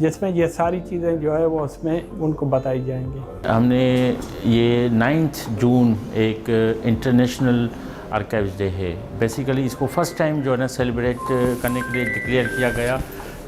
جس میں یہ ساری چیزیں جو ہے وہ اس میں ان کو بتائی جائیں گی. ہم نے یہ 9 جون ایک انٹرنیشنل آرکائیوز ڈے ہے. بیسیکلی اس کو فرسٹ ٹائم جو ہے نا سیلیبریٹ کرنے کے لیے ڈکلیئر کیا گیا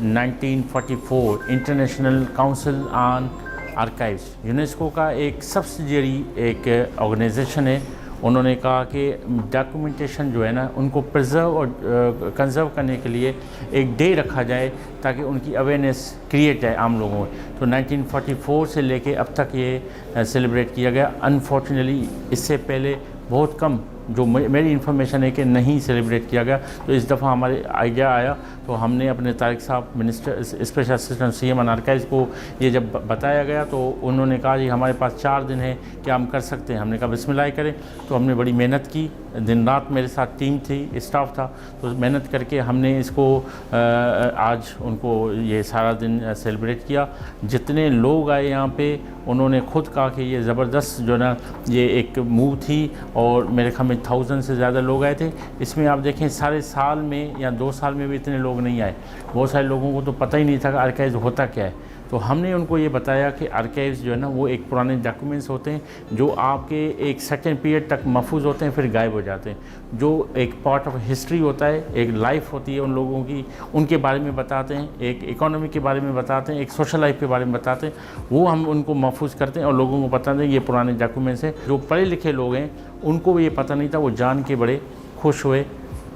1944 انٹرنیشنل کاؤنسل آن آرکائیوز. یونیسکو کا ایک سبسڈیری ایک آرگنائزیشن ہے. انہوں نے کہا کہ ڈاکومنٹیشن جو ہے نا ان کو پرزرو اور کنزرو کرنے کے لیے ایک ڈے رکھا جائے تاکہ ان کی اویئرنیس کریٹ ہے عام لوگوں میں. تو 1944 سے لے کے اب تک یہ سیلیبریٹ کیا گیا. انفارچونیٹلی اس سے پہلے بہت کم جو میری انفارمیشن ہے کہ نہیں سیلیبریٹ کیا گیا. تو اس دفعہ ہمارے آئیڈیا آیا تو ہم نے اپنے طارق صاحب minister special assistant CM on آن آرکائیوز کو یہ جب بتایا گیا تو انہوں نے کہا جی ہمارے پاس 4 دن ہے کیا ہم کر سکتے ہیں. ہم نے کہا بسم اللہ کریں. تو ہم نے بڑی محنت کی. دن رات میرے ساتھ ٹیم تھی, اسٹاف تھا. تو محنت کر کے ہم نے اس کو آج ان کو یہ سارا دن سیلیبریٹ کیا. جتنے لوگ آئے یہاں پہ انہوں نے خود کہا کہ یہ زبردست جو نا یہ ایک موو تھی اور میرے خیال میں 1000 سے زیادہ لوگ آئے تھے. اس میں آپ دیکھیں سارے سال میں یا 2 سال میں بھی اتنے لوگ نہیں آئے. بہت سارے لوگوں کو تو پتہ ہی نہیں تھا کہ آرکائیوز ہوتا کیا ہے. تو ہم نے ان کو یہ بتایا کہ آرکائیوز جو ہے نا وہ ایک پرانے ڈاکومنٹس ہوتے ہیں جو آپ کے ایک سرٹن پیریڈ تک محفوظ ہوتے ہیں پھر غائب ہو جاتے ہیں. جو ایک پارٹ آف ہسٹری ہوتا ہے, ایک لائف ہوتی ہے ان لوگوں کی, ان کے بارے میں بتاتے ہیں, ایک اکانومی کے بارے میں بتاتے ہیں, ایک سوشل لائف کے بارے میں بتاتے ہیں. وہ ہم ان کو محفوظ کرتے ہیں اور لوگوں کو بتاتے ہیں یہ پرانے ڈاکومنٹس ہیں. جو پڑھے لکھے لوگ ہیں ان کو بھی یہ پتہ نہیں تھا, وہ جان کے بڑے خوش ہوئے.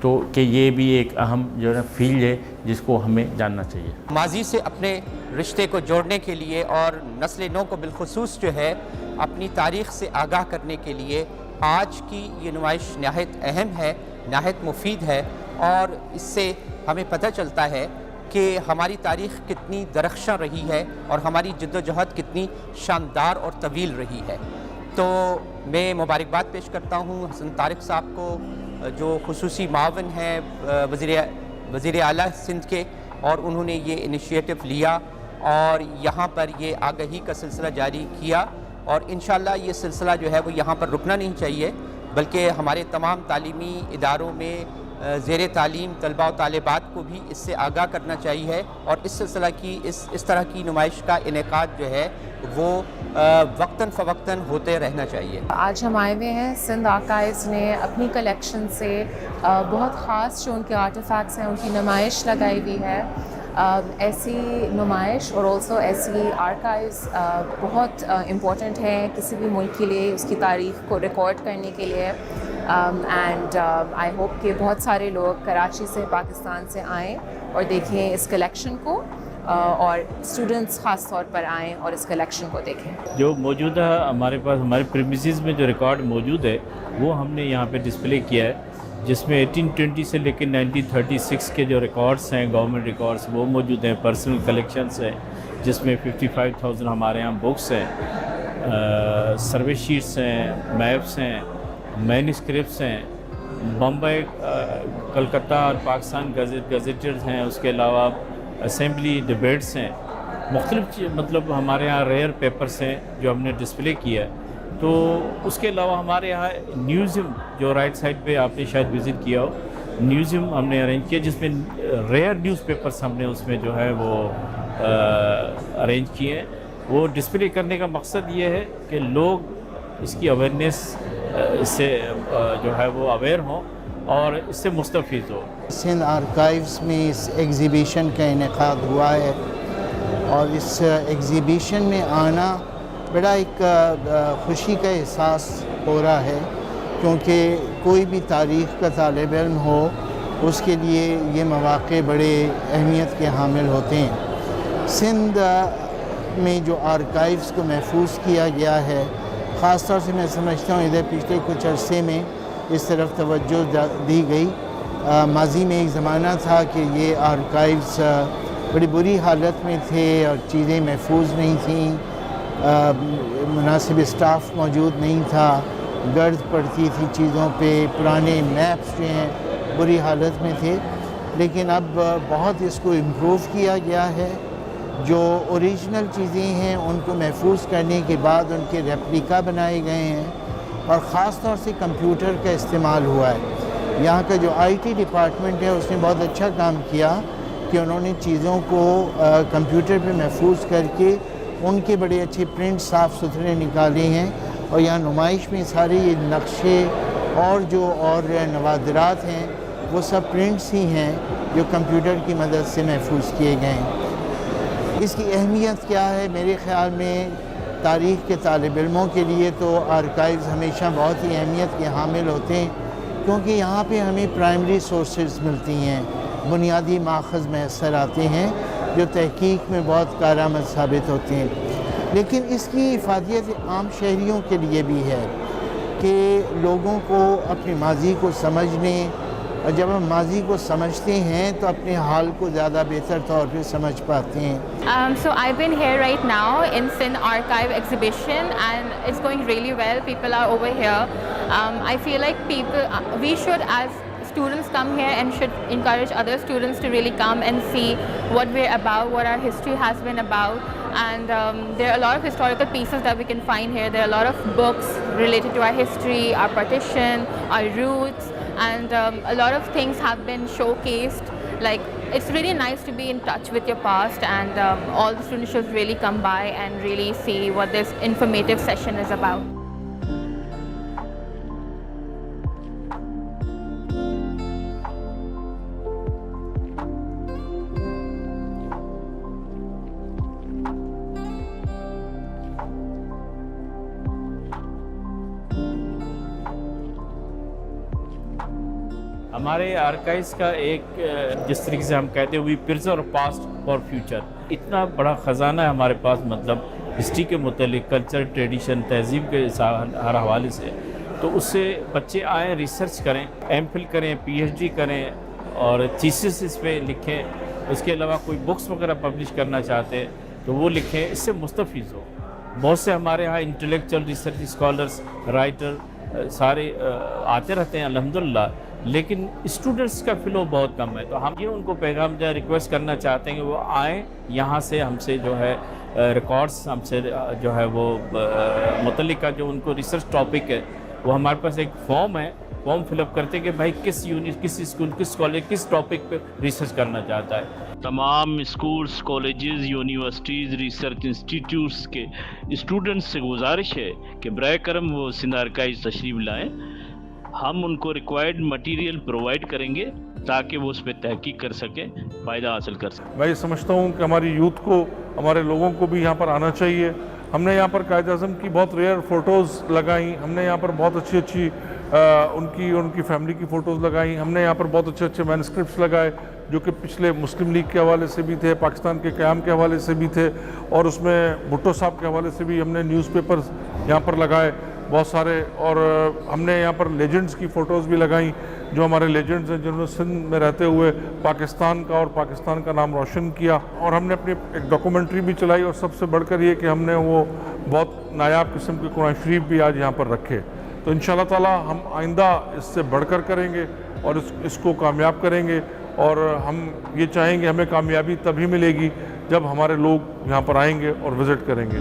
تو کہ یہ بھی ایک اہم جو ہے نا فیلڈ ہے جس کو ہمیں جاننا چاہیے. ماضی سے اپنے رشتے کو جوڑنے کے لیے اور نسل نو کو بالخصوص جو ہے اپنی تاریخ سے آگاہ کرنے کے لیے آج کی یہ نمائش نہایت اہم ہے, نہایت مفید ہے. اور اس سے ہمیں پتہ چلتا ہے کہ ہماری تاریخ کتنی درخشاں رہی ہے اور ہماری جد و جہد کتنی شاندار اور طویل رہی ہے. تو میں مبارکباد پیش کرتا ہوں حسن طارق صاحب کو جو خصوصی معاون ہیں وزیر اعلیٰ سندھ کے, اور انہوں نے یہ انیشیٹو لیا اور یہاں پر یہ آگہی کا سلسلہ جاری کیا. اور انشاءاللہ یہ سلسلہ جو ہے وہ یہاں پر رکنا نہیں چاہیے بلکہ ہمارے تمام تعلیمی اداروں میں زیر تعلیم طلباء و طالبات کو بھی اس سے آگاہ کرنا چاہیے اور اس سلسلہ کی اس طرح کی نمائش کا انعقاد جو ہے وہ وقتاً فوقتاً ہوتے رہنا چاہیے. آج ہم آئے ہوئے ہیں, سندھ آرکائیوز نے اپنی کلیکشن سے بہت خاص جو ان کے آرٹیفیکٹس ہیں ان کی نمائش لگائی ہوئی ہے. ایسی نمائش اور آلسو ایسی آرکائیوز بہت امپورٹنٹ ہے کسی بھی ملک کے لیے, اس کی تاریخ کو ریکارڈ کرنے کے لیے. اینڈ آئی ہوپ کہ بہت سارے لوگ کراچی سے, پاکستان سے آئیں اور دیکھیں اس کلیکشن کو, اور اسٹوڈنٹس خاص طور پر آئیں اور اس کلیکشن کو دیکھیں. جو موجودہ ہمارے پاس ہمارے پریمیسز میں جو ریکارڈ موجود ہے وہ ہم نے یہاں پہ ڈسپلے کیا ہے, جس میں 1820 سے لے کے 1936 کے جو ریکارڈس ہیں گورنمنٹ ریکارڈس وہ موجود ہیں. پرسنل کلیکشنس ہیں جس میں 55,000 ہمارے یہاں بکس ہیں, سروے شیٹس ہیں, میپس ہیں, مینuscripts ہیں, بمبئی, کلکتہ اور پاکستان گزٹرز ہیں. اس کے علاوہ اسمبلی ڈبیٹس ہیں, مختلف مطلب ہمارے یہاں ریئر پیپرس ہیں جو ہم نے ڈسپلے کیا ہے. تو اس کے علاوہ ہمارے یہاں میوزیم جو رائٹ سائڈ پہ آپ نے شاید وزٹ کیا ہو, میوزیم ہم نے ارینج کیا جس میں ریئر نیوز پیپرس ہم نے اس میں جو ہے وہ ارینج کیے ہیں. وہ ڈسپلے کرنے کا مقصد یہ ہے کہ لوگ اس کی اویئرنیس سے جو ہے وہ اویئر ہوں اور اس سے مستفید ہو. سندھ آرکائیوز میں اس ایگزیبیشن کا انعقاد ہوا ہے اور اس ایگزیبیشن میں آنا بڑا ایک خوشی کا احساس ہو رہا ہے, کیونکہ کوئی بھی تاریخ کا طالب علم ہو اس کے لیے یہ مواقع بڑے اہمیت کے حامل ہوتے ہیں. سندھ میں جو آرکائیوز کو محفوظ کیا گیا ہے, خاص طور سے میں سمجھتا ہوں ادھر پچھلے کچھ عرصے میں اس طرف توجہ دی گئی. ماضی میں ایک زمانہ تھا کہ یہ آرکائیوز بڑی بری حالت میں تھے اور چیزیں محفوظ نہیں تھیں, مناسب اسٹاف موجود نہیں تھا, گرد پڑتی تھی چیزوں پہ, پرانے میپس جو ہیں بری حالت میں تھے. لیکن اب بہت اس کو امپروو کیا گیا ہے. جو اوریجنل چیزیں ہیں ان کو محفوظ کرنے کے بعد ان کے ریپلیکا بنائے گئے ہیں اور خاص طور سے کمپیوٹر کا استعمال ہوا ہے. یہاں کا جو آئی ٹی ڈپارٹمنٹ ہے اس نے بہت اچھا کام کیا کہ انہوں نے چیزوں کو کمپیوٹر پہ محفوظ کر کے ان کے بڑے اچھے پرنٹ صاف ستھرے نکالے ہیں، اور یہاں نمائش میں سارے یہ نقشے اور نوادرات ہیں وہ سب پرنٹس ہی ہیں جو کمپیوٹر کی مدد سے محفوظ کیے گئے ہیں۔ اس کی اہمیت کیا ہے؟ میرے خیال میں تاریخ کے طالب علموں کے لیے تو آرکائیوز ہمیشہ بہت ہی اہمیت کے حامل ہوتے ہیں، کیونکہ یہاں پہ ہمیں پرائمری سورسز ملتی ہیں، بنیادی ماخذ میسر آتے ہیں جو تحقیق میں بہت کارآمد ثابت ہوتے ہیں۔ لیکن اس کی افادیت عام شہریوں کے لیے بھی ہے کہ لوگوں کو اپنے ماضی کو سمجھنے، اور جب ہم ماضی کو سمجھتے ہیں تو اپنے حال کو زیادہ بہتر طور پہ سمجھ پاتے ہیں۔ So I've been here right now in Sindh Archive exhibition and it's going really well. People are over here. I feel like we should, as students, come here and should encourage other students to really come and see what we're about, what our history has been about. And there are a lot of historical pieces that we can find here. There are a lot of books related to our history, our partition, our roots, and a lot of things have been showcased. Like, it's really nice to be in touch with your past, and all the students should really come by and really see what this informative session is about. ہمارے archives کا ایک جس طریقے سے ہم کہتے ہیں وی preserve past for future, اتنا بڑا خزانہ ہے ہمارے پاس، مطلب ہسٹری کے متعلق، کلچر، ٹریڈیشن، تہذیب کے ہر حوالے سے، تو اس سے بچے آئیں، ریسرچ کریں، ایم فل کریں، پی ایچ ڈی کریں اور تھیسس اس پہ لکھیں۔ اس کے علاوہ کوئی بکس وغیرہ پبلش کرنا چاہتے ہیں تو وہ لکھیں، اس سے مستفیض ہو۔ بہت سے ہمارے ہاں انٹلیکچوئل ریسرچ اسکالرس، رائٹر سارے آتے رہتے ہیں الحمدللہ، لیکن اسٹوڈنٹس کا فلو بہت کم ہے۔ تو ہم یہ ان کو پیغام جو ہے ریکویسٹ کرنا چاہتے ہیں کہ وہ آئیں یہاں سے، ہم سے جو ہے ریکارڈس، ہم سے جو ہے وہ متعلقہ جو ان کو ریسرچ ٹاپک ہے، وہ ہمارے پاس ایک فارم ہے، فارم فل اپ کرتے ہیں کہ بھائی کس یونٹ، کس اسکول، کس کالج، کس ٹاپک پہ ریسرچ کرنا چاہتا ہے۔ تمام schools, colleges, universities, research institutes کے اسٹوڈنٹس سے گزارش ہے کہ برائے کرم وہ سندھ آرکائیوز تشریف لائیں، ہم ان کو ریکوائرڈ مٹیریل پرووائڈ کریں گے تاکہ وہ اس پہ تحقیق کر سکیں، فائدہ حاصل کر سکیں۔ میں یہ سمجھتا ہوں کہ ہماری یوتھ کو، ہمارے لوگوں کو بھی یہاں پر آنا چاہیے۔ ہم نے یہاں پر قائد اعظم کی بہت ریئر فوٹوز لگائیں، ہم نے یہاں پر بہت اچھی ان کی فیملی کی فوٹوز لگائیں، ہم نے یہاں پر بہت اچھے مینuscripts لگائے جو کہ پچھلے مسلم لیگ کے حوالے سے بھی تھے، پاکستان کے قیام کے حوالے سے بھی تھے، اور اس میں بھٹو صاحب کے حوالے سے بھی ہم نے نیوز پیپرز یہاں پر لگائے بہت سارے، اور ہم نے یہاں پر لیجنڈز کی فوٹوز بھی لگائیں جو ہمارے لیجنڈز ہیں جنہوں نے سندھ میں رہتے ہوئے پاکستان کا اور پاکستان کا نام روشن کیا، اور ہم نے اپنی ایک ڈاکومنٹری بھی چلائی، اور سب سے بڑھ کر یہ کہ ہم نے وہ بہت نایاب قسم کے قرآن شریف بھی آج یہاں پر رکھے۔ تو انشاءاللہ تعالی ہم آئندہ اس سے بڑھ کر کریں گے اور اس کو کامیاب کریں گے، اور ہم یہ چاہیں گے ہمیں کامیابی تبھی ملے گی جب ہمارے لوگ یہاں پر آئیں گے اور وزٹ کریں گے۔